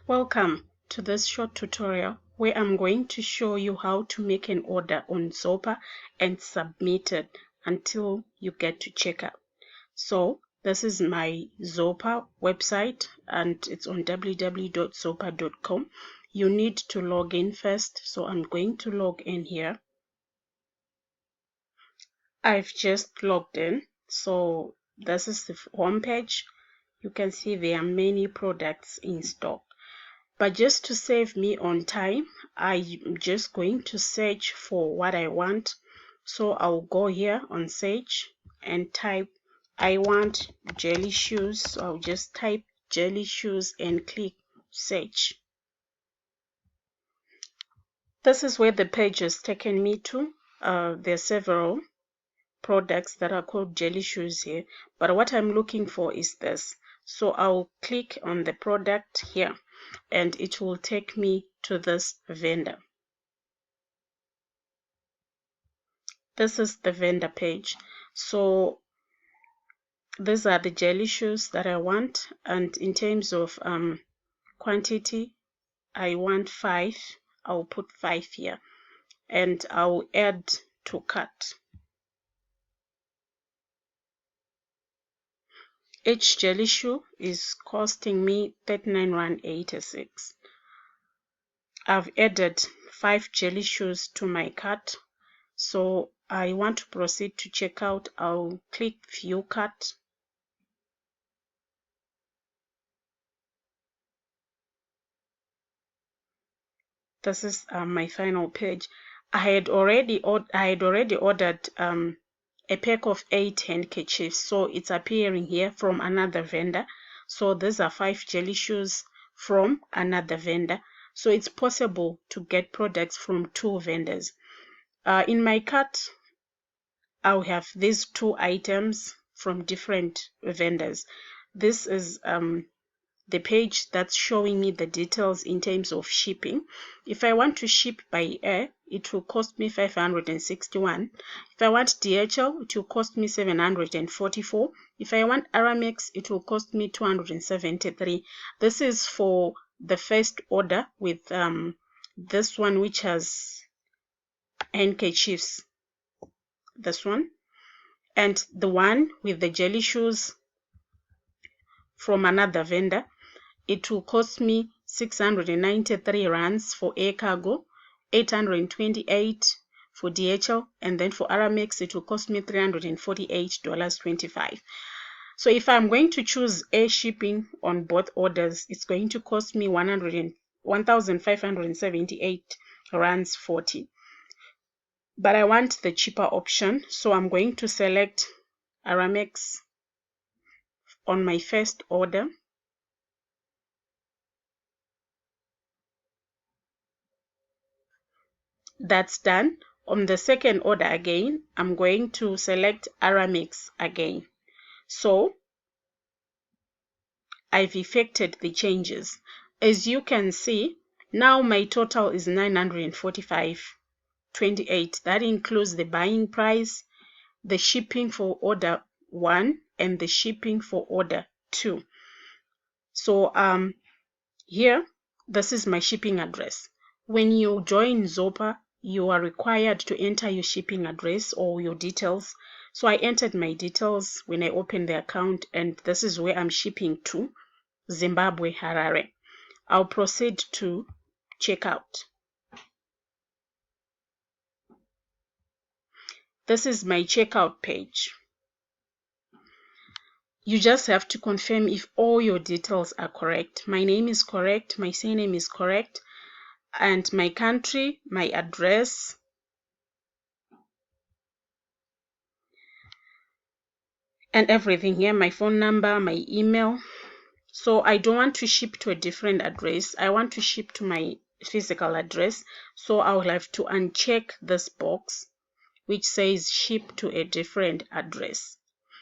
Welcome to this short tutorial where I'm going to show you how to make an order on Zoppah and submit it until you get to checkout. So this is my Zoppah website and it's on www.zoppah.com. You need to log in first, so I'm going to log in here. I've just logged in, so this is the home page. You can see there are many products in stock. But just to save me on time, I'm just going to search for what I want. So I'll go here on search and type, I want jelly shoes. So I'll just type jelly shoes and click search. This is where the page has taken me to. There are several products that are called jelly shoes here, but what I'm looking for is this. So I'll click on the product here and it will take me to this vendor. This is the vendor page. So these are the jelly shoes that I want, and in terms of quantity, I want 5. I'll put 5 here and I'll add to cart. Each jelly shoe is costing me 39.86 Rand. I've added 5 jelly shoes to my cart, so I want to proceed to checkout. I'll click view cart. This is my final page. I had already ordered a pack of 8 handkerchiefs, so it's appearing here from another vendor. So these are 5 jelly shoes from another vendor. So it's possible to get products from 2 vendors. In my cart, I'll have these 2 items from different vendors. This is the page that's showing me the details in terms of shipping. If I want to ship by air, it will cost me 561. If I want DHL, it will cost me 744. If I want Aramex, it will cost me 273. This is for the first order with this one, which has handkerchiefs, this one, and the one with the jelly shoes from another vendor. It will cost me 693 rands for air cargo, 828 for DHL, and then for Aramex it will cost me $348.25. So if I'm going to choose air shipping on both orders, it's going to cost me 1,578 rands 40. But I want the cheaper option, so I'm going to select Aramex on my first order. That's done. On the second order again, I'm going to select Aramex again. So I've effected the changes. As you can see, now my total is 945.28. That includes the buying price, the shipping for order 1, and the shipping for order 2. So here, this is my shipping address. When you join Zoppah, you are required to enter your shipping address or your details. So I entered my details when I opened the account, and this is where I'm shipping to, Zimbabwe, Harare. I'll proceed to checkout. This is my checkout page. You just have to confirm if all your details are correct. My name is correct, my surname is correct, and my country, my address, and everything here, my phone number, my email. So I don't want to ship to a different address. I want to ship to my physical address. So I'll have to uncheck this box which says ship to a different address.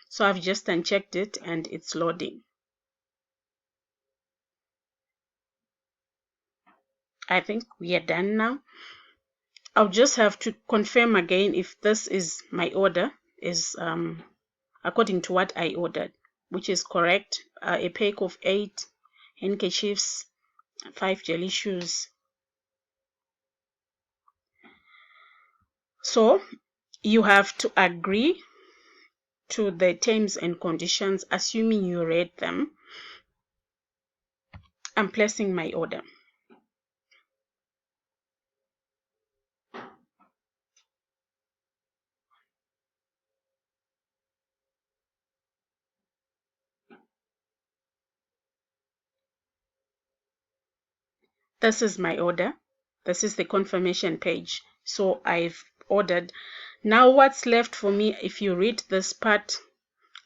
So I've just unchecked it and it's loading. I think we are done now. I'll just have to confirm again if this is my order is according to what I ordered, which is correct. A pack of 8 handkerchiefs, 5 jelly shoes. So you have to agree to the terms and conditions, assuming you read them. I'm placing my order. This is my order. This is the confirmation page. So I've ordered. Now what's left for me, if you read this part,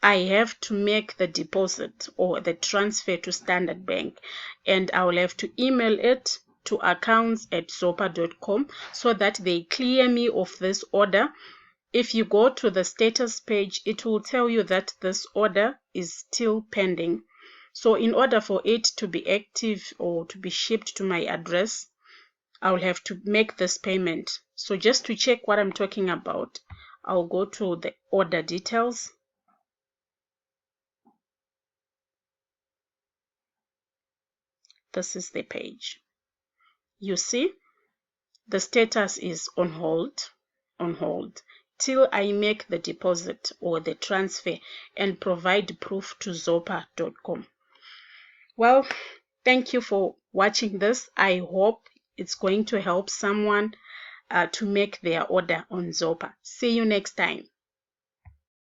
I have to make the deposit or the transfer to Standard Bank, and I will have to email it to accounts@zoppah.com so that they clear me of this order. If you go to the status page, it will tell you that this order is still pending. So in order for it to be active or to be shipped to my address, I will have to make this payment. So just to check what I'm talking about, I'll go to the order details. This is the page. You see, the status is on hold till I make the deposit or the transfer and provide proof to zoppah.com. Well, thank you for watching this. I hope it's going to help someone to make their order on Zoppah. See you next time.